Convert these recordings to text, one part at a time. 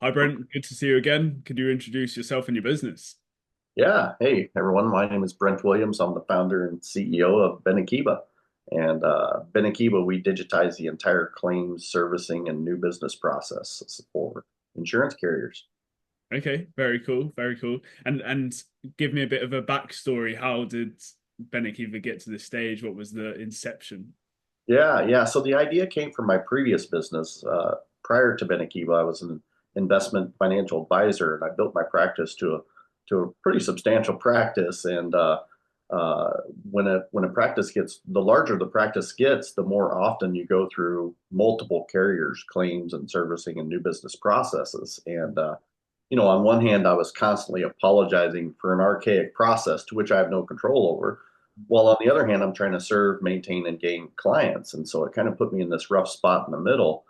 Hi, Brent. Good to see you again. Could you introduce yourself and your business? Yeah. Hey, everyone. My name is Brent Williams. I'm the founder and CEO of Benakiba. And Benakiba, we digitize the entire claims servicing and new business process for insurance carriers. Okay, very cool, very cool. And give me a bit of a backstory. How did Benek even get to this stage? What was the inception? Yeah. So the idea came from my previous business. Prior to Benakiba, I was an investment financial advisor, and I built my practice to a pretty substantial practice. And uh, when a practice gets, the larger the practice gets, the more often you go through multiple carriers, claims and servicing and new business processes. And on one hand, I was constantly apologizing for an archaic process to which I have no control over. While on the other hand, I'm trying to serve, maintain, and gain clients. And so it kind of put me in this rough spot in the middle.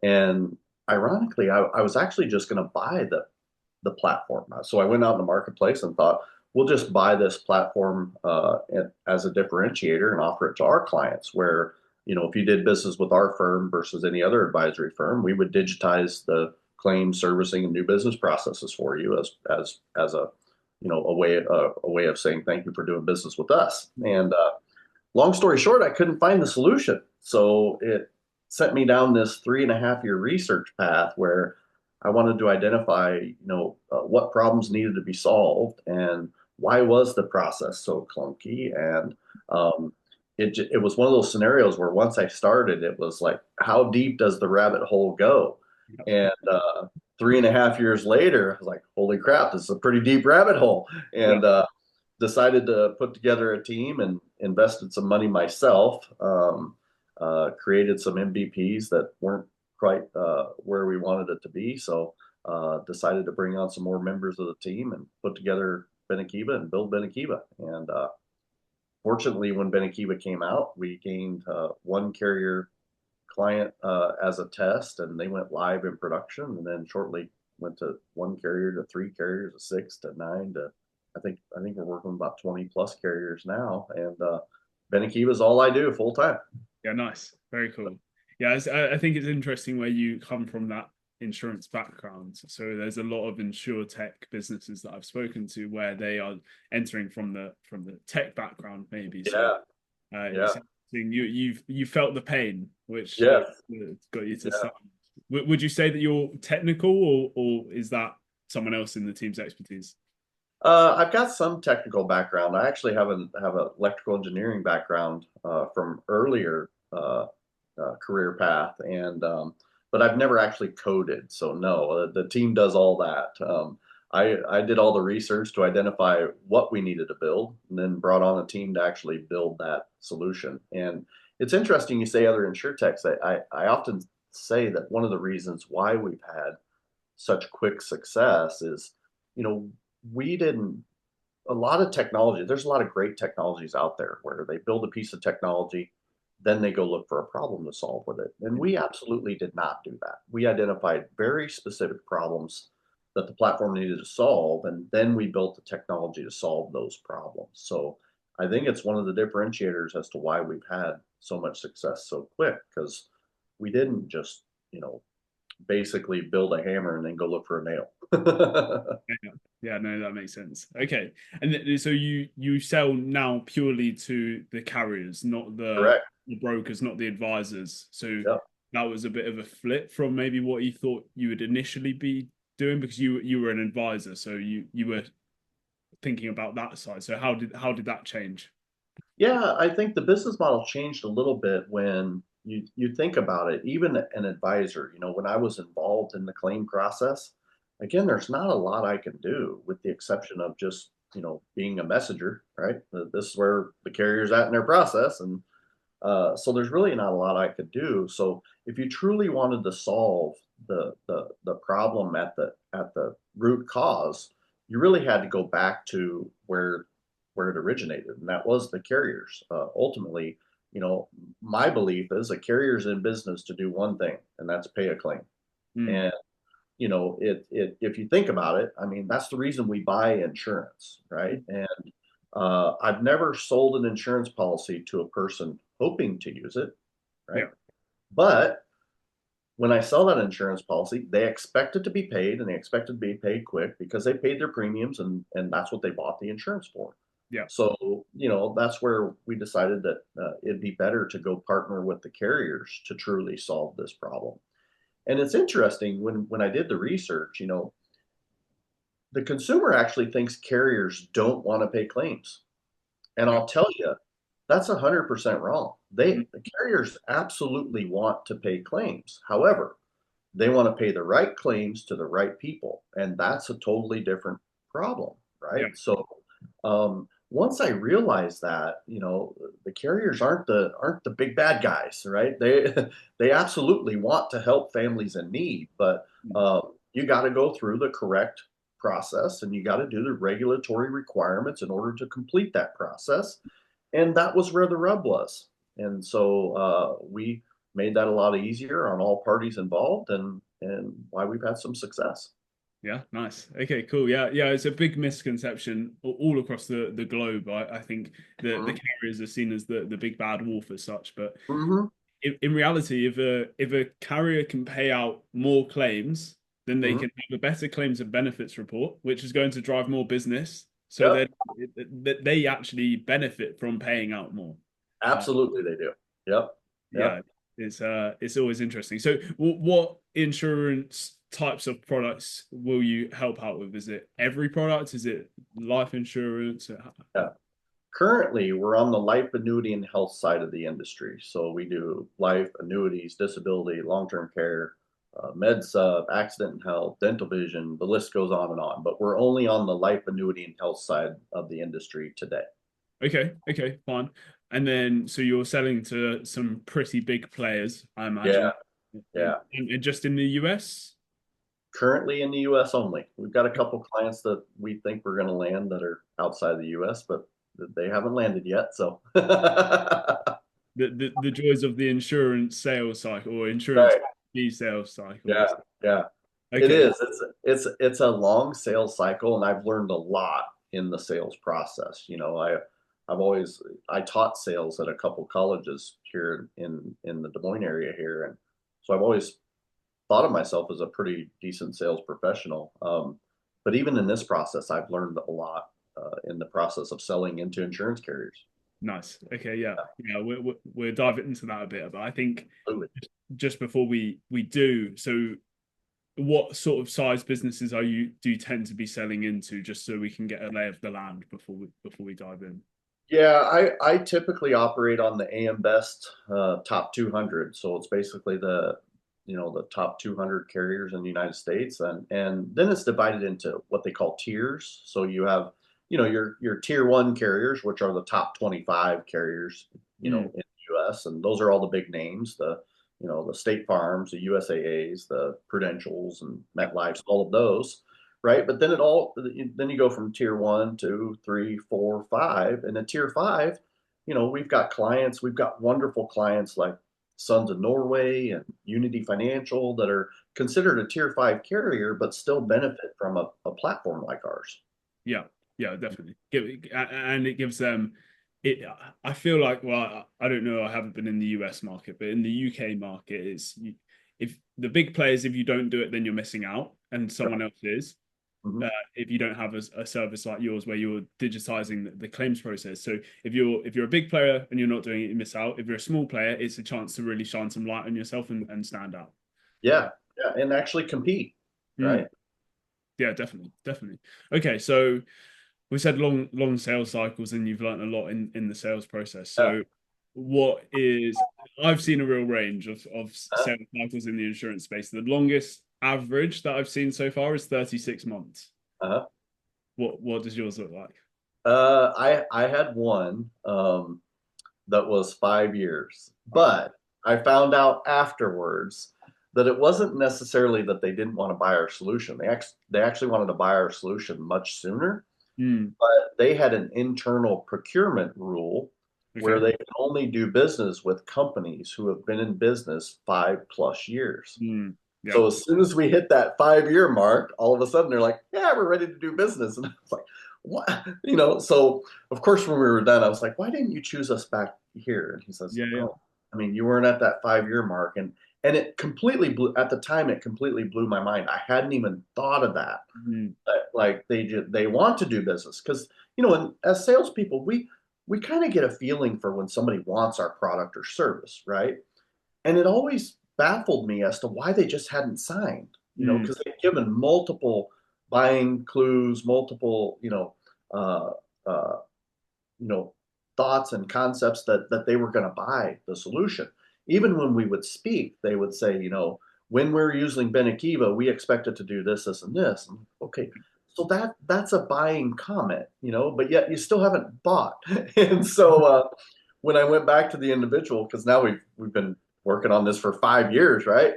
And ironically, I was actually just going to buy the platform. So I went out in the marketplace and thought, we'll just buy this platform as a differentiator and offer it to our clients. Where, if you did business with our firm versus any other advisory firm, we would digitize the claim servicing and new business processes for you as a a way of saying thank you for doing business with us. And long story short, I couldn't find the solution. So it sent me down this 3.5 year research path where I wanted to identify, what problems needed to be solved and why was the process so clunky. And it was one of those scenarios where once I started, it was like, how deep does the rabbit hole go? And 3.5 years later, I was like, holy crap, this is a pretty deep rabbit hole. Yeah. And decided to put together a team and invested some money myself. Created some MVPs that weren't quite where we wanted it to be. So decided to bring on some more members of the team and put together Benakiba and build Benakiba. And fortunately, when Benakiba came out, we gained one carrier client as a test, and they went live in production, and then shortly went to one carrier to three carriers to six to nine to I think we're working with about 20 plus carriers now, and Benakiba is all I do full time. Yeah, nice. Very cool. Yeah, I think it's interesting where you come from that insurance background. So there's a lot of insure tech businesses that I've spoken to where they are entering from the tech background maybe. So Yeah, it's yeah, interesting. You felt the pain, which yes, got you to yeah. start. Would you say that you're technical, or is that someone else in the team's expertise? I've got some technical background. I actually have an electrical engineering background from earlier career path, and but I've never actually coded. So no, the team does all that. I did all the research to identify what we needed to build, and then brought on a team to actually build that solution. And it's interesting you say other insurtechs. I often say that one of the reasons why we've had such quick success is, you know, we didn't a lot of technology, there's a lot of great technologies out there where they build a piece of technology, then they go look for a problem to solve with it. And we absolutely did not do that. We identified very specific problems that the platform needed to solve, and then we built the technology to solve those problems. So I think it's one of the differentiators as to why we've had so much success so quick, because we didn't just, basically build a hammer and then go look for a nail. Yeah, yeah, no, that makes sense. Okay, and so you sell now purely to the carriers, not Correct. the brokers, not the advisors. So Yep. that was a bit of a flip from maybe what you thought you would initially be doing because you were an advisor, so you were thinking about that side. So how did that change? Yeah, I think the business model changed a little bit when you think about it. Even an advisor, when I was involved in the claim process, again, there's not a lot I can do with the exception of just, being a messenger, right? This is where the carrier's at in their process, and so there's really not a lot I could do. So if you truly wanted to solve the problem at the root cause, you really had to go back to where it originated, and that was the carriers. Ultimately, my belief is a carrier's in business to do one thing, and that's pay a claim. Hmm. And it if you think about it, I mean, that's the reason we buy insurance, right? And I've never sold an insurance policy to a person hoping to use it, right? Yeah. But when I sell that insurance policy, they expect it to be paid and they expect it to be paid quick because they paid their premiums and that's what they bought the insurance for. Yeah. So, that's where we decided that it'd be better to go partner with the carriers to truly solve this problem. And it's interesting when I did the research, the consumer actually thinks carriers don't want to pay claims. And Yeah. I'll tell you, that's 100% wrong. Mm. The carriers absolutely want to pay claims. However, they want to pay the right claims to the right people, and that's a totally different problem, Yeah. right? So once I realized that, the carriers aren't the big bad guys, right? They absolutely want to help families in need, but Mm. you got to go through the correct process, and you got to do the regulatory requirements in order to complete that process. And that was where the rub was. And so we made that a lot easier on all parties involved, and why we've had some success. Yeah, nice. Okay, cool. Yeah, yeah, it's a big misconception all across the globe. I think the Mhm. carriers are seen as the big bad wolf as such, but Mhm. in reality, if a carrier can pay out more claims, then they Mhm. can have a better claims and benefits report, which is going to drive more business. So Yep. then they actually benefit from paying out more. Uh, Absolutely, they do. Yep. yeah, Yep. it's always interesting. So, what insurance types of products will you help out with? Is it every product? Is it life insurance? Yeah. Currently, we're on the life annuity and health side of the industry. So we do life, annuities, disability, long-term care, med sub, accident and health, dental vision. The list goes on and on. But we're only on the life annuity and health side of the industry today. Okay, okay, fine. And then, so you're selling to some pretty big players, I Yeah. imagine, Yeah. and just in the US? Currently in the US only. We've got a couple clients that we think we're going to land that are outside the US, but they haven't landed yet. So, The joys of the insurance sales cycle or insurance right. sales cycle. Yeah. Yeah. It Okay, is. It's a long sales cycle, and I've learned a lot in the sales process. I've always I taught sales at a couple colleges here in the Des Moines area here, and so I've always thought of myself as a pretty decent sales professional. But even in this process, I've learned a lot in the process of selling into insurance carriers. nice. Okay, yeah, yeah. We'll dive into that a bit, but I think Absolutely. just before we do, so what sort of size businesses do you tend to be selling into, just so we can get a lay of the land before we dive in? Yeah, I typically operate on the AM Best top 200. So it's basically the top 200 carriers in the United States, and then it's divided into what they call tiers. So you have your tier one carriers, which are the top 25 carriers Mm, in the US, and those are all the big names, the State Farms, the USAAs, the Prudentials, and MetLife's, all of those, right? But then you go from tier one, two, three, four, five, and at tier five, we've got wonderful clients like Sons of Norway and Unity Financial that are considered a tier five carrier, but still benefit from a platform like ours. yeah, yeah, definitely. And it gives them it. I feel like, well, I don't know. I haven't been in the US market, but in the UK market, if the big players, if you don't do it, then you're missing out, and someone else is. Mhm. If you don't have a service like yours where you're digitizing the claims process. So if you're a big player and you're not doing it, you miss out. If you're a small player, it's a chance to really shine some light on yourself and stand out. Yeah, yeah, and actually compete, Mm, right? yeah, definitely, definitely. Okay, so we said long sales cycles, and you've learned a lot in the sales process. Yeah. So what is I've seen a real range of Uh, sales cycles in the insurance space. The longest average that I've seen so far is 36 months. uh, What does yours look like? I had one that was 5 years, Wow. but I found out afterwards that it wasn't necessarily that they didn't want to buy our solution. They actually wanted to buy our solution much sooner, Mm, but they had an internal procurement rule where okay. they can only do business with companies who have been in business 5+ years. Mm, yeah. So as soon as we hit that 5 year mark, all of a sudden they're like, "Yeah, we're ready to do business." And I was like, "What?" So of course, when we were done, I was like, "Why didn't you choose us back here?" And he says, Yeah, yeah. "Oh, I mean, you weren't at that 5 year mark." And it completely blew, at the time, it completely blew my mind. I hadn't even thought of that. Mm, Like they want to do business because, as salespeople, we kind of get a feeling for when somebody wants our product or service, right? And it always baffled me as to why they just hadn't signed, mm, because they'd given multiple buying clues, multiple, uh, uh, you know, thoughts and concepts that they were going to buy the solution. Even when we would speak, they would say, when we're using Benekiva, we expect it to do this, this, and this. And, okay, so that's a buying comment, but yet you still haven't bought. And so when I went back to the individual, because now we've been working on this for 5 years, right?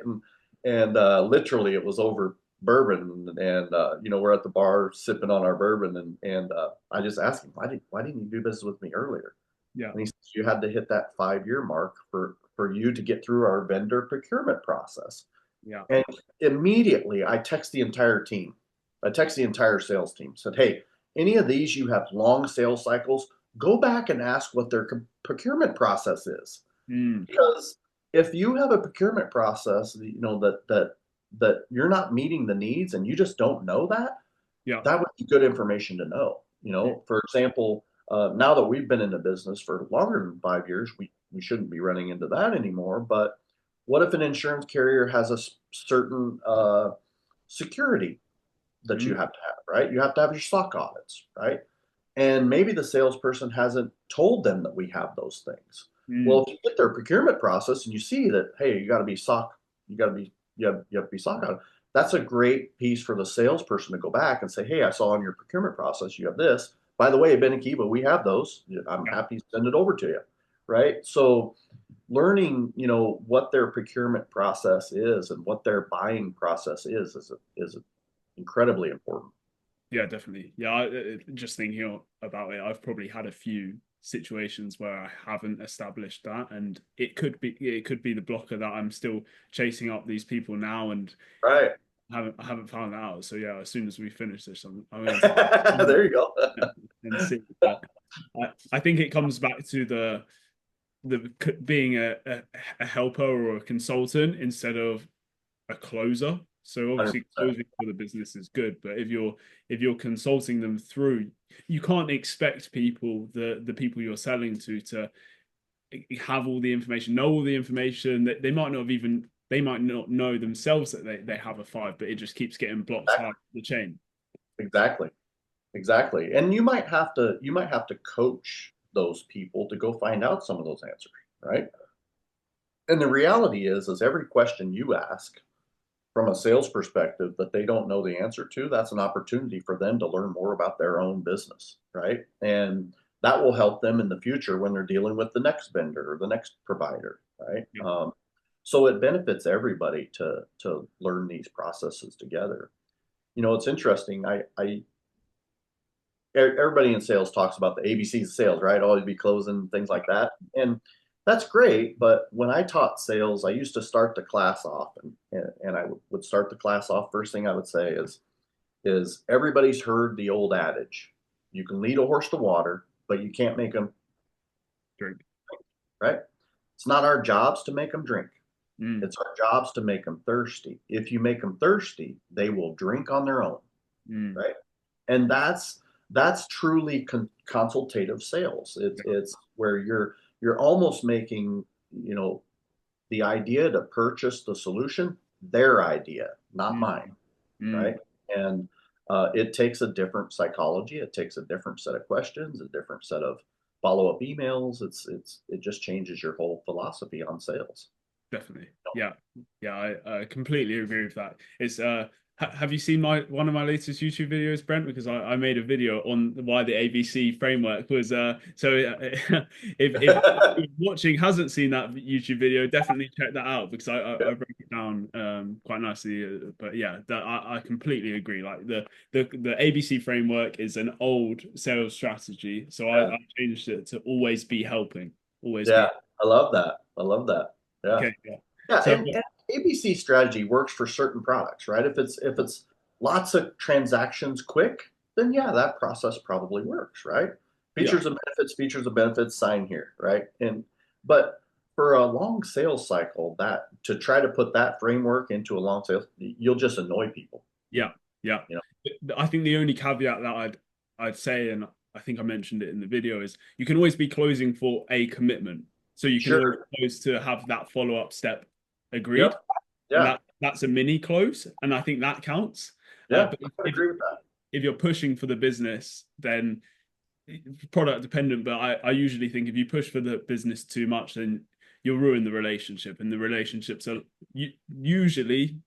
And literally it was over bourbon, and we're at the bar sipping on our bourbon, and I just asked him, why didn't you do business with me earlier? yeah, And he says, you had to hit that 5 year mark for you to get through our vendor procurement process. yeah. And immediately I text the entire team. I text the entire sales team, said, hey, any of these you have long sales cycles, go back and ask what their procurement process is. Mm, Because if you have a procurement process, that you're not meeting the needs and you just don't know that, yeah, that would be good information to know. For example, now that we've been in the business for longer than 5 years, we shouldn't be running into that anymore. But what if an insurance carrier has a certain security that mm, you have to have, right? You have to have your stock audits, right? And maybe the salesperson hasn't told them that we have those things. Well, mm, if you get their procurement process and you see that, hey, you got to be SOC, you have to be SOC on. That's a great piece for the salesperson to go back and say, hey, I saw in your procurement process you have this. By the way, Benekiva, we have those. I'm yeah, happy to send it over to you, right? So learning, what their procurement process is and what their buying process is incredibly important. yeah, definitely. Yeah, just thinking about it, I've probably had a few situations where I haven't established that, and it could be the blocker that I'm still chasing up these people now, and Right. I haven't found that out. So yeah, as soon as we finish this, I'm going to There you go. and see. But I think it comes back to the being a helper or a consultant instead of a closer. So obviously 100%. closing for the business is good, but if you're consulting them through, you can't expect the people you're selling to have all the information, know all the information that they might not know themselves that they have a five, but it just keeps getting blocked high the chain. Exactly. Exactly. And you might have to coach those people to go find out some of those answers, right? And the reality is every question you ask from a sales perspective that they don't know the answer to, that's an opportunity for them to learn more about their own business, right? And that will help them in the future when they're dealing with the next vendor or the next provider, right? Yeah. So it benefits everybody to learn these processes together. It's interesting. Everybody in sales talks about the ABCs of sales, right? Always be closing, things like that. And that's great. But when I taught sales, I used to start the class off, and I would start the class off. First thing I would say is everybody's heard the old adage, you can lead a horse to water, but you can't make them Drink. right. It's not our jobs to make them drink. Mm, It's our jobs to make them thirsty. If you make them thirsty, they will drink on their own, mm, right? And that's truly consultative sales. It's where you're almost making, you know the idea to purchase the solution their idea, not mm, mine, mm. right? And it takes a different psychology. It takes a different set of questions, a different set of follow-up emails. It just changes your whole philosophy on sales. Definitely. Yeah. Yeah, I completely agree with that. It's have you seen my one of my latest YouTube videos, Brent? Because I made a video on why the ABC framework was if watching hasn't seen that YouTube video, definitely check that out because I broke it down quite nicely. But yeah, I completely agree. Like the ABC framework is an old sales strategy. So Yeah, I changed it to always be helping. Always yeah, be I love that. I love that. Yeah. okay. Yeah. Yeah, So and ABC strategy works for certain products, right? If it's lots of transactions quick, then yeah, that process probably works, right? yeah. Features and benefits, sign here, right? But for a long sales cycle, that to try to put that framework into a long sales, you'll just annoy people. Yeah, yeah. You know, I think the only caveat that I'd say, and I think I mentioned it in the video, is you can always be closing for a commitment. So you can always sure, close to have that follow-up step agreed, yep, and yeah, that's a mini close, and I think that counts. yeah, But I can agree with that. if you're pushing for the business, then product dependent. But I usually think if you push for the business too much, then you'll ruin the relationship, and the relationships are usually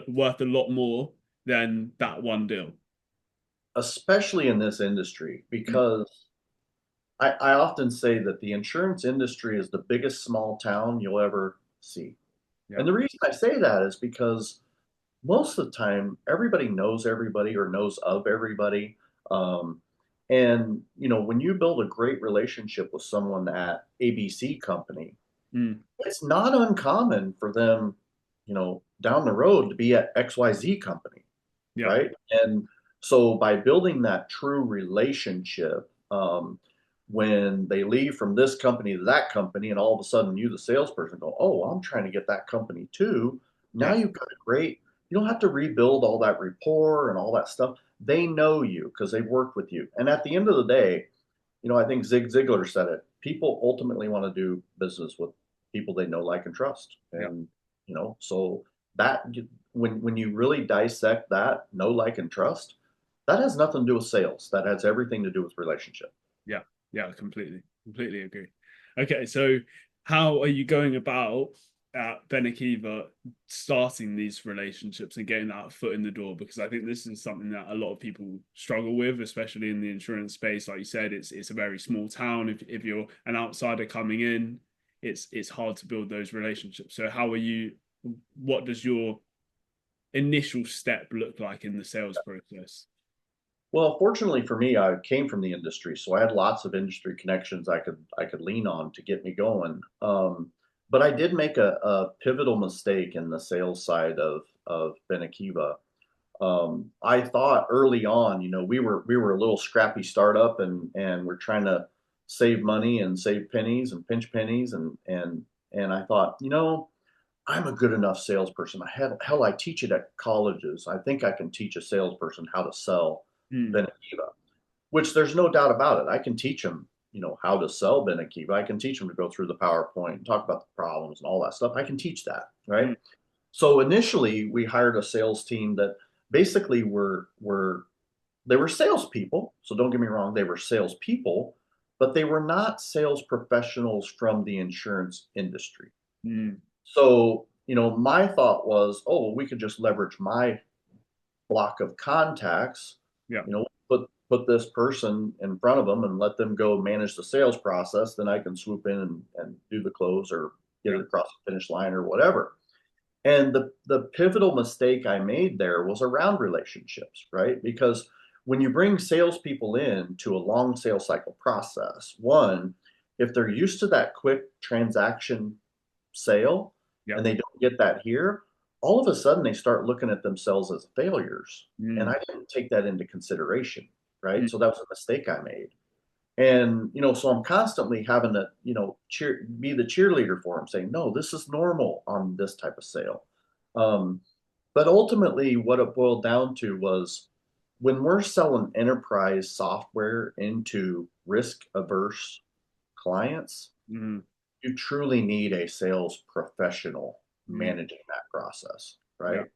worth a lot more than that one deal. Especially in this industry, Mm. because I often say that the insurance industry is the biggest small town you'll ever see. Yeah. And the reason I say that is because most of the time, everybody knows everybody or knows of everybody. Um, and when you build a great relationship with someone at ABC company, Mm. it's not uncommon for them, down the road to be at XYZ company, Yeah. right? And so by building that true relationship, when they leave from this company to that company, and all of a sudden you, the salesperson, go, "Oh, I'm trying to get that company too." Now Yeah. you've got a great. You don't have to rebuild all that rapport and all that stuff. They know you because they've worked with you. And at the end of the day, I think Zig Ziglar said it. People ultimately want to do business with people they know, like, and trust. Yeah. And so that when you really dissect that know, like, and trust, that has nothing to do with sales. That has everything to do with relationship. Yeah. Yeah. Completely agree. Okay, so how are you going about at Benakiva starting these relationships and getting that foot in the door? Because I think this is something that a lot of people struggle with, especially in the insurance space. Like you said, it's a very small town. If you're an outsider coming in, it's hard to build those relationships. So how are you? What does your initial step look like in the sales process? Well, fortunately for me, I came from the industry, so I had lots of industry connections I could lean on to get me going. But I did make a pivotal mistake in the sales side of Benakiva. I thought early on, we were a little scrappy startup, and we're trying to save money and save pennies and pinch pennies, and I thought, I'm a good enough salesperson. Hell, I teach it at colleges. I think I can teach a salesperson how to sell Mm. Benakiva, which there's no doubt about it. I can teach them, how to sell Benakiva. I can teach them to go through the PowerPoint and talk about the problems and all that stuff. I can teach that, right? Mm. So initially, we hired a sales team that basically were they were salespeople. So don't get me wrong, they were salespeople, but they were not sales professionals from the insurance industry. Mm. So my thought was, oh, well, we could just leverage my block of contacts. Yeah. Put this person in front of them and let them go manage the sales process. Then I can swoop in and do the close or get Yeah. it across the finish line or whatever. And the pivotal mistake I made there was around relationships, right? Because when you bring salespeople in to a long sales cycle process, one, if they're used to that quick transaction sale Yeah. and they don't get that here, all of a sudden they start looking at themselves as failures. And Mm. I didn't take that into consideration, right? Mm. So that was a mistake I made. And so I'm constantly having to be the cheerleader for them, saying, no, this is normal on this type of sale. um, but ultimately what it boiled down to was, when we're selling enterprise software into risk averse clients, Mm. you truly need a sales professional Mm. managing that process, Yeah. right?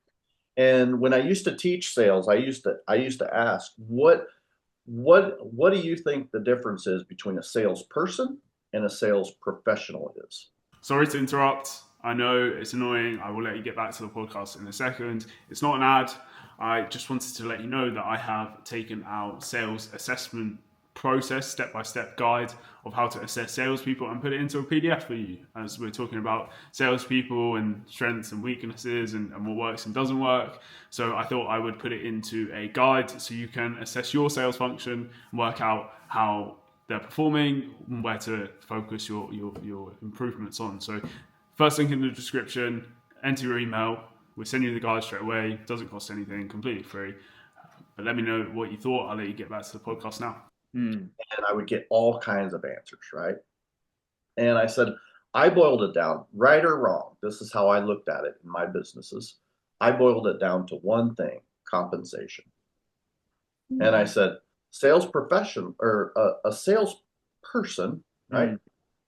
And when I used to teach sales, I used to ask, what do you think the difference is between a salesperson and a sales professional is? Sorry to interrupt. I know it's annoying. I will let you get back to the podcast in a second. It's not an ad. I just wanted to let you know that I have taken our sales assessment process, step by step guide of how to assess salespeople, and put it into a PDF for you, as we're talking about salespeople and strengths and weaknesses and what works and doesn't work. So I thought I would put it into a guide so you can assess your sales function and work out how they're performing, where to focus your improvements on. So first link in the description, enter your email. We'll send you the guide straight away. Doesn't cost anything, completely free. But let me know what you thought. I'll let you get back to the podcast now. Mm. And I would get all kinds of answers, right? And I said, I boiled it down, right or wrong. This is how I looked at it in my businesses. I boiled it down to one thing: compensation. And I said, sales profession or a sales person, right? Mm,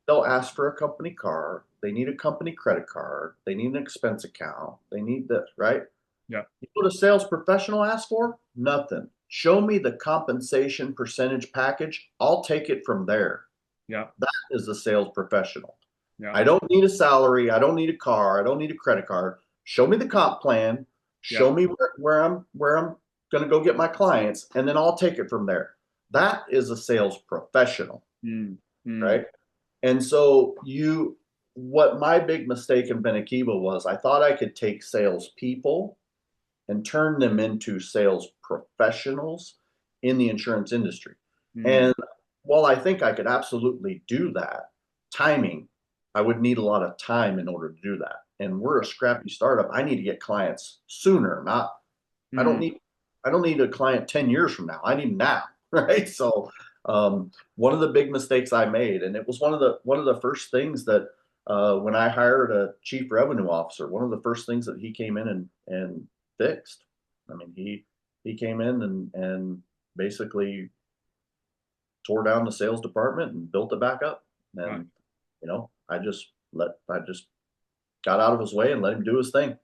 They'll ask for a company car. They need a company credit card. They need an expense account. They need this, right? yeah, You know what a sales professional asks for? Nothing. Show me the compensation percentage package. I'll take it from there. yeah, That is a sales professional. yeah, I don't need a salary. I don't need a car. I don't need a credit card. Show me the comp plan. yeah. Show me where I'm going to go get my clients, and then I'll take it from there. That is a sales professional, Mm, mm, right? And so what my big mistake in Benakiba was, I thought I could take salespeople and turn them into sales professionals in the insurance industry. mm, And while I think I could absolutely do that, timing, I would need a lot of time in order to do that. And we're a scrappy startup. I need to get clients sooner, not I don't mm. need I don't need a client 10 years from now. I need them now, right? So one of the big mistakes I made, and it was one of the first things that when I hired a chief revenue officer, one of the first things that he came in and fixed. I mean, he came in and basically tore down the sales department and built it back up. Right. And I just got out of his way and let him do his thing.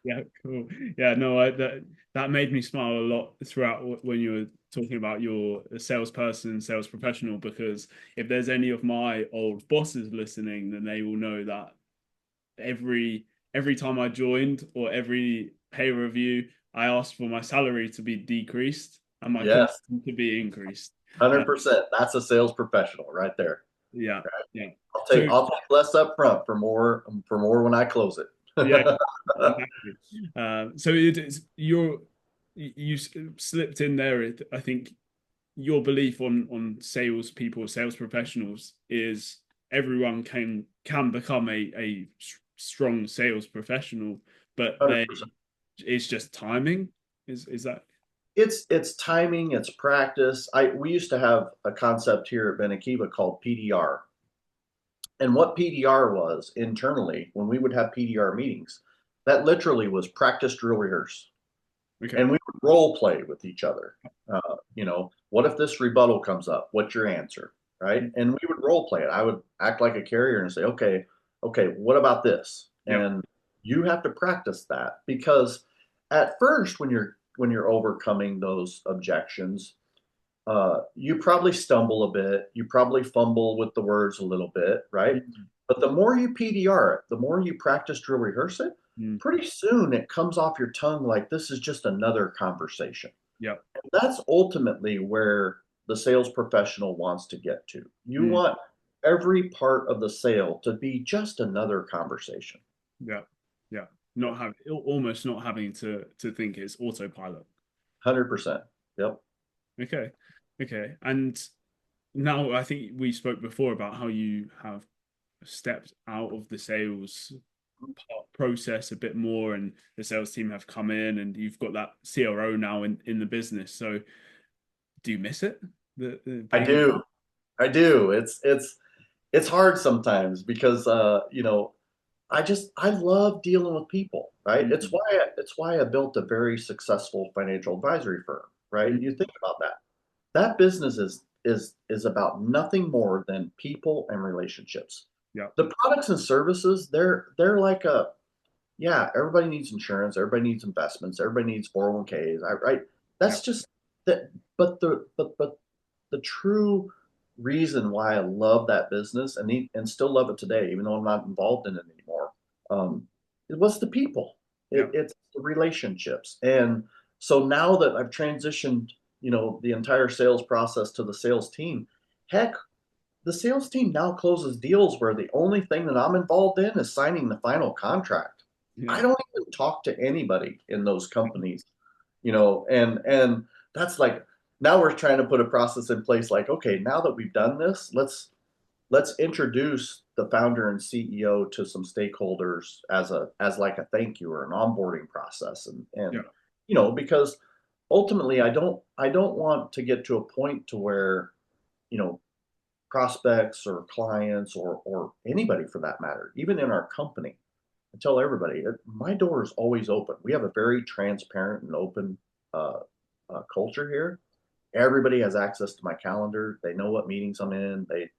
Yeah, cool. Yeah, no, that made me smile a lot throughout when you were talking about your salesperson and sales professional, because if there's any of my old bosses listening, then they will know that every time I joined or every pay review, I asked for my salary to be decreased and my Yes, commission to be increased. Uh, 100%. That's a sales professional right there. yeah, yeah. I'll take So I'll take less up front for more when I close it. yeah, exactly. So it is you slipped in there. I think your belief on sales people, sales professionals, is everyone can become a strong sales professional, but they 100%. it's just timing. Is that? It's timing, it's practice. We used to have a concept here at Benakiva called PDR. And what PDR was internally, when we would have PDR meetings, that literally was practice, drill, rehearse. Okay. And we would role play with each other. What if this rebuttal comes up? What's your answer? Right? And we would role play it. I would act like a carrier and say, okay, what about this? Yeah. And you have to practice that because at first, when you're overcoming those objections, you probably stumble a bit. You probably fumble with the words a little bit, right? Mm, But the more you PDR it, the more you practice, drill, rehearse it, mm, pretty soon it comes off your tongue like this is just another conversation. yeah. And that's ultimately where the sales professional wants to get to. You Mm, want every part of the sale to be just another conversation. yeah. Yeah. Not having almost not having to think it's autopilot. 100%. Yep. Okay. Okay. And now I think we spoke before about how you have stepped out of the sales process a bit more, and the sales team have come in, and you've got that CRO now in the business. So do you miss it? The I being do. I do. It's hard sometimes because I love dealing with people, right? mm, It's why I built a very successful financial advisory firm, right? mm, You think about that. That business is about nothing more than people and relationships. yeah, The products and services, they're like yeah, everybody needs insurance, everybody needs investments, everybody needs 401ks, right? yeah, That's just that, but the true reason why I love that business and still love it today, even though I'm not involved in it anymore, it was the people. yeah, It's the relationships. And so now that I've transitioned, the entire sales process to the sales team, heck, the sales team now closes deals where the only thing that I'm involved in is signing the final contract. yeah, I don't even talk to anybody in those companies, and that's like now we're trying to put a process in place like, okay, now that we've done this, let's introduce the founder and CEO to some stakeholders as like a thank you or an onboarding process yeah, and because ultimately I don't want to get to a point to where you know prospects or clients or anybody for that matter, even in our company, I tell everybody that my door is always open. We have a very transparent and open uh, culture here. Everybody has access to my calendar. They know what meetings I'm in. They,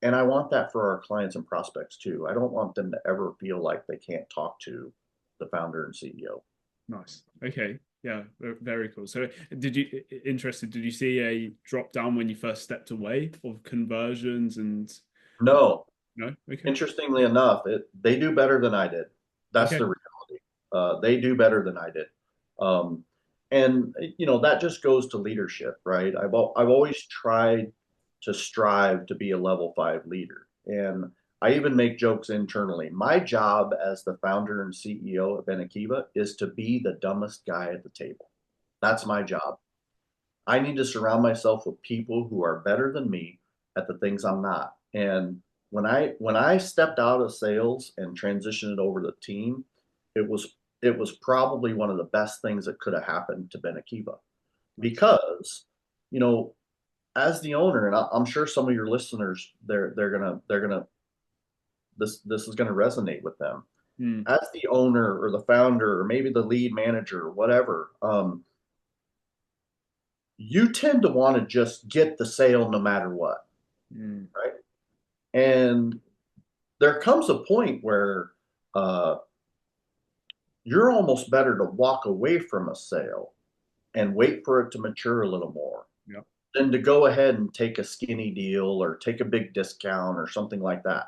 and I want that for our clients and prospects too. I don't want them to ever feel like they can't talk to the founder and CEO. Nice. Okay. Yeah, very cool. So did you see a drop down when you first stepped away of conversions and No, no? Okay. interestingly enough, they do better than I did. That's Okay. the reality. They do better than I did. Um, and that just goes to leadership, right? I've always tried to strive to be a level 5 leader. And I even make jokes internally. My job as the founder and CEO of Benakiva is to be the dumbest guy at the table. That's my job. I need to surround myself with people who are better than me at the things I'm not. And when I stepped out of sales and transitioned it over to the team, it was probably one of the best things that could have happened to Benakiva Nice. because you know as the owner, and I'm sure some of your listeners, they're gonna this is gonna resonate with them. Mm, As the owner or the founder or maybe the lead manager or whatever, you tend to want to just get the sale no matter what, mm, right? And there comes a point where uh, you're almost better to walk away from a sale and wait for it to mature a little more yeah. than to go ahead and take a skinny deal or take a big discount or something like that.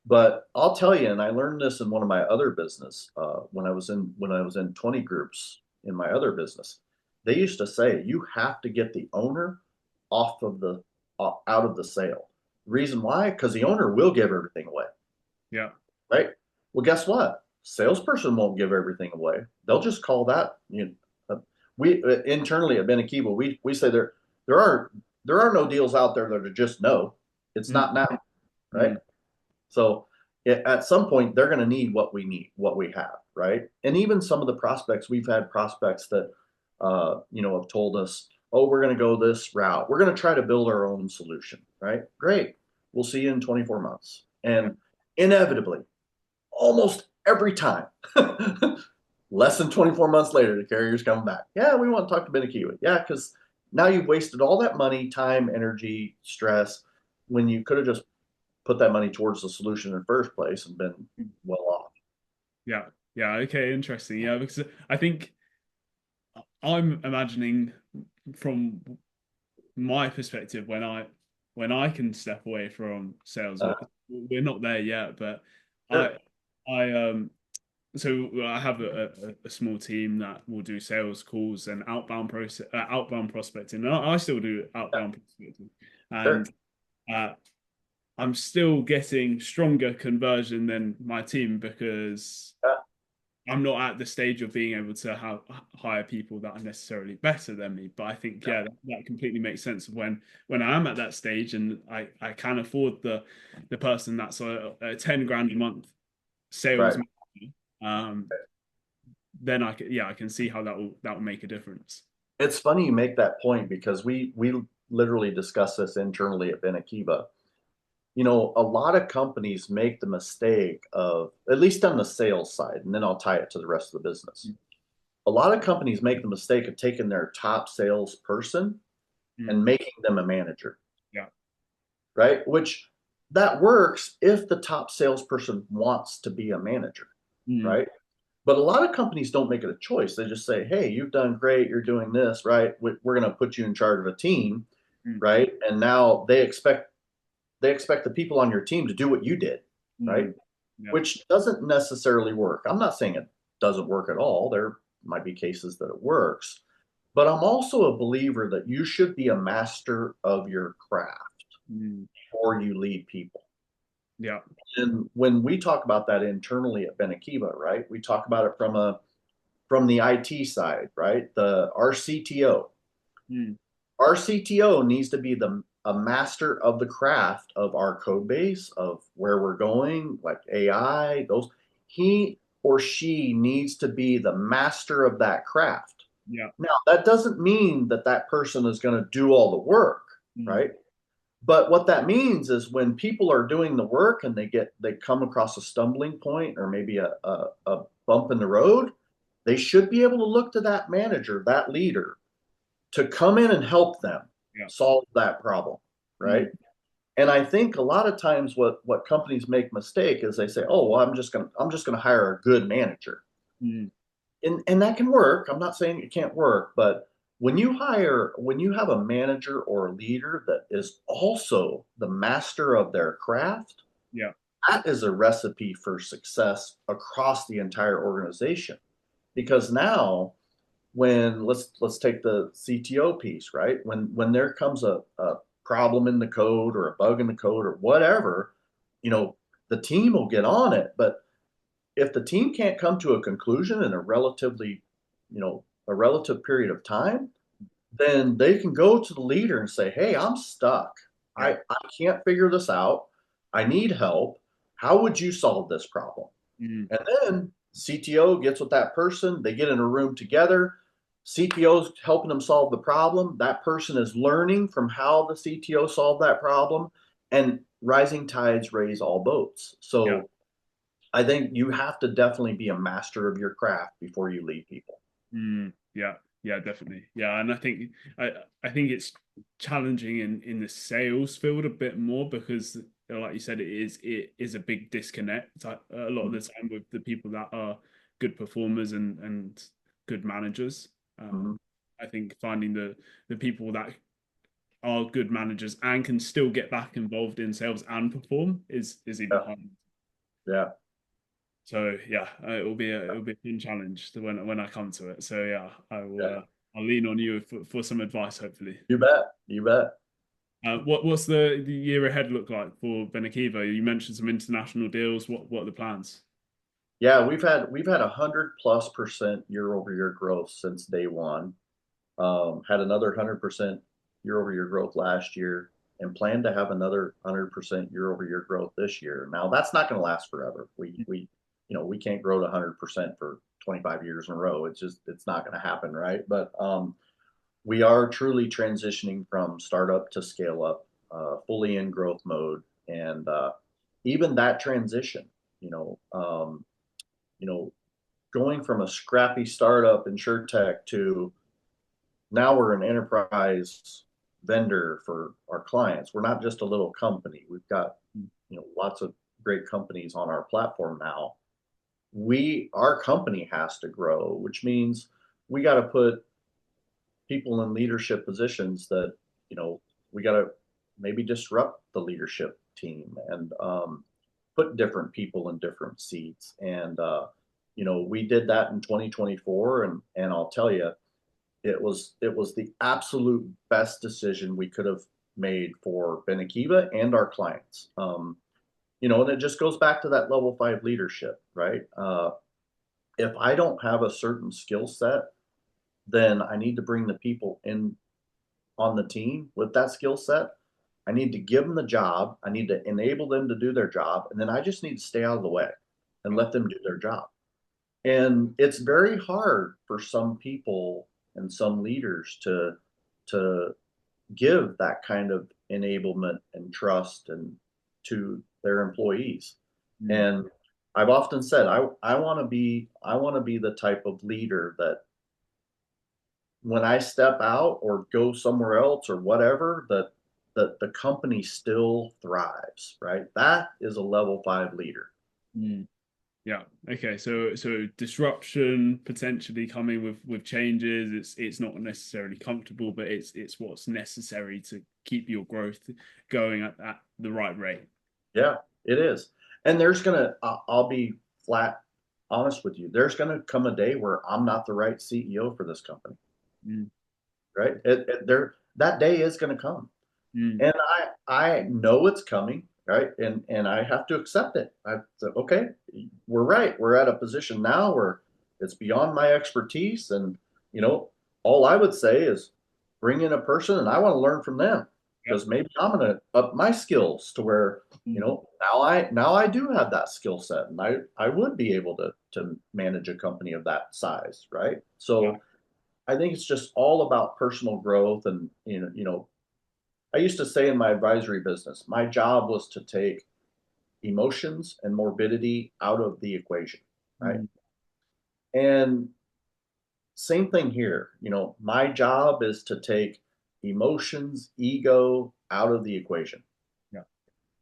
But I'll tell you, and I learned this in one of my other business when I was in 20 groups in my other business. They used to say you have to get the owner off of the out of the sale. Reason why? Because the owner will give everything away, Yeah. right? Well, guess what? Salesperson won't give everything away. They'll just call that. We internally at Benakiba, we say there are there are no deals out there that are just no. It's Mm, not now, right? mm, So at some point, they're going to need what we need, what we have, right? And even some of the prospects, we've had prospects that, have told us, oh, we're going to go this route. We're going to try to build our own solution, right? Great. We'll see you in 24 months. yeah. And inevitably, almost every time, less than 24 months later, the carrier's come back. Yeah, we want to talk to Benakiwa. Yeah, because now you've wasted all that money, time, energy, stress, when you could have just put that money towards the solution in the first place and been well off. Yeah. Yeah. Okay. Interesting. Yeah, because I think I'm imagining from my perspective when I can step away from sales. Uh, We're not there yet, but sure. I so I have a small team that will do sales calls and outbound prospecting. And I still do Yeah, outbound prospecting, sure. and uh, I'm still getting stronger conversion than my team because Yeah, I'm not at the stage of being able to hire people that are necessarily better than me. But I think yeah, that completely makes sense when I am at that stage and I can afford the person that's a 10 grand a month sales right. manager, then I can see how that will make a difference. It's funny you make that point because we literally discuss this internally at Benakiba. A lot of companies make the mistake of, at least on the sales side, and then I'll tie it to the rest of the business. A lot of companies make the mistake of taking their top salesperson Mm, and making them a manager, yeah. right? Which that works if the top salesperson wants to be a manager, Mm, right? But a lot of companies don't make it a choice. They just say, "Hey, you've done great. You're doing this, right? We're going to put you in charge of a team, mm, right?" And now they expect the people on your team to do what you did, right? mm, yeah. Which doesn't necessarily work. I'm not saying it doesn't work at all. There might be cases that it works, but I'm also a believer that you should be a master of your craft Mm, before you lead people. yeah. And when we talk about that internally at Benakiba, right, we talk about it from the IT side, right? Our CTO. Mm, Our CTO needs to be a master of the craft of our code base, of where we're going, like AI, those. He or she needs to be the master of that craft. yeah. Now, that doesn't mean that that person is going to do all the work, Mm. right? But what that means is when people are doing the work and they come across a stumbling point or maybe a bump in the road, they should be able to look to that manager, that leader, to come in and help them Yeah. solve that problem, right? Mm. And I think a lot of times what companies make mistake is they say, "Oh, well, I'm just gonna hire a good manager," Mm. and that can work. I'm not saying it can't work, but when you have a manager or a leader that is also the master of their craft, Yeah. that is a recipe for success across the entire organization. Because now when let's take the CTO piece, right? When there comes a problem in the code or a bug in the code or whatever, you know, the team will get on it. But if the team can't come to a conclusion in a a relative period of time, then they can go to the leader and say, "Hey, I'm stuck. Yeah. I can't figure this out. I need help. How would you solve this problem?" Mm. And then CTO gets with that person, they get in a room together. CTO's helping them solve the problem. That person is learning from how the CTO solved that problem, and rising tides raise all boats. Yeah. So I think you have to definitely be a master of your craft before you lead people. Mm. Yeah. Yeah, definitely. Yeah, and I I think it's challenging in the sales field a bit more because, like you said, it is a big disconnect a lot of the time with the people that are good performers and good managers. Mm-hmm. I think finding the people that are good managers and can still get back involved in sales and perform is even Yeah, harder. yeah, So yeah, it will be a fun challenge when I come to it. So yeah, yeah. I'll lean on you for some advice hopefully. You bet. You bet. What's the year ahead look like for Benakiva? You mentioned some international deals. What are the plans? Yeah, we've had 100+% year-over-year growth since day one. Had another 100% year-over-year growth last year, and plan to have another 100% year-over-year growth this year. Now that's not going to last forever. We can't grow to 100% for 25 years in a row. It's not going to happen, right? But we are truly transitioning from startup to scale up, fully in growth mode, and even that transition, you know, um, you know, going from a scrappy startup insurtech to now we're an enterprise vendor for our clients. We're not just a little company. We've got, lots of great companies on our platform now. Our company has to grow, which means we got to put people in leadership positions that, we got to maybe disrupt the leadership team and put different people in different seats. And, we did that in 2024. And I'll tell you, it was the absolute best decision we could have made for Benakiva and our clients. And it just goes back to that level 5 leadership, right? If I don't have a certain skill set, then I need to bring the people in on the team with that skill set. I need to give them the job. I need to enable them to do their job. And then I just need to stay out of the way and let them do their job. And it's very hard for some people and some leaders to give that kind of enablement and trust and to their employees. Mm. And I've often said I want to be the type of leader that when I step out or go somewhere else or whatever, that the company still thrives, right? That is a level 5 leader. Mm. Yeah. Okay. So disruption potentially coming with changes. It's not necessarily comfortable, but it's what's necessary to keep your growth going at the right rate. Yeah, it is. And I'll be flat honest with you. There's gonna come a day where I'm not the right CEO for this company, Mm. right? That day is gonna come. Mm. And I know it's coming, right? And I have to accept it. I said, okay, we're right. We're at a position now where it's beyond my expertise. And, you know, all I would say is bring in a person and I want to learn from them Yep. because maybe I'm gonna up my skills to where, Mm. now I do have that skill set and I would be able to manage a company of that size, right? Yeah. So I think it's just all about personal growth and I used to say in my advisory business, my job was to take emotions and morbidity out of the equation, right? Mm, And same thing here. My job is to take emotions, ego out of the equation. yeah.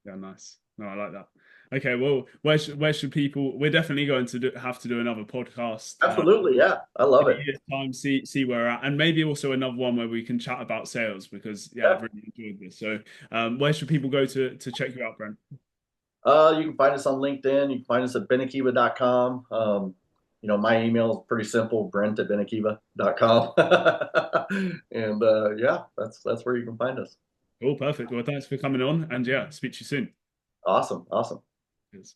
Yeah, nice. No, I like that. Okay, well, where should people? We're definitely going to have to do another podcast Absolutely. Yeah. I love in a it. year's time. See where we're at, and maybe also another one where we can chat about sales because yeah, Yeah. I've really enjoyed this. So, where should people go to check you out, Brent? You can find us on LinkedIn. You can find us at benakiva.com. My email is pretty simple, Brent at benakiva.com. And yeah, that's where you can find us. Cool, perfect. Well, thanks for coming on, and yeah, speak to you soon. Awesome. Awesome. Cheers.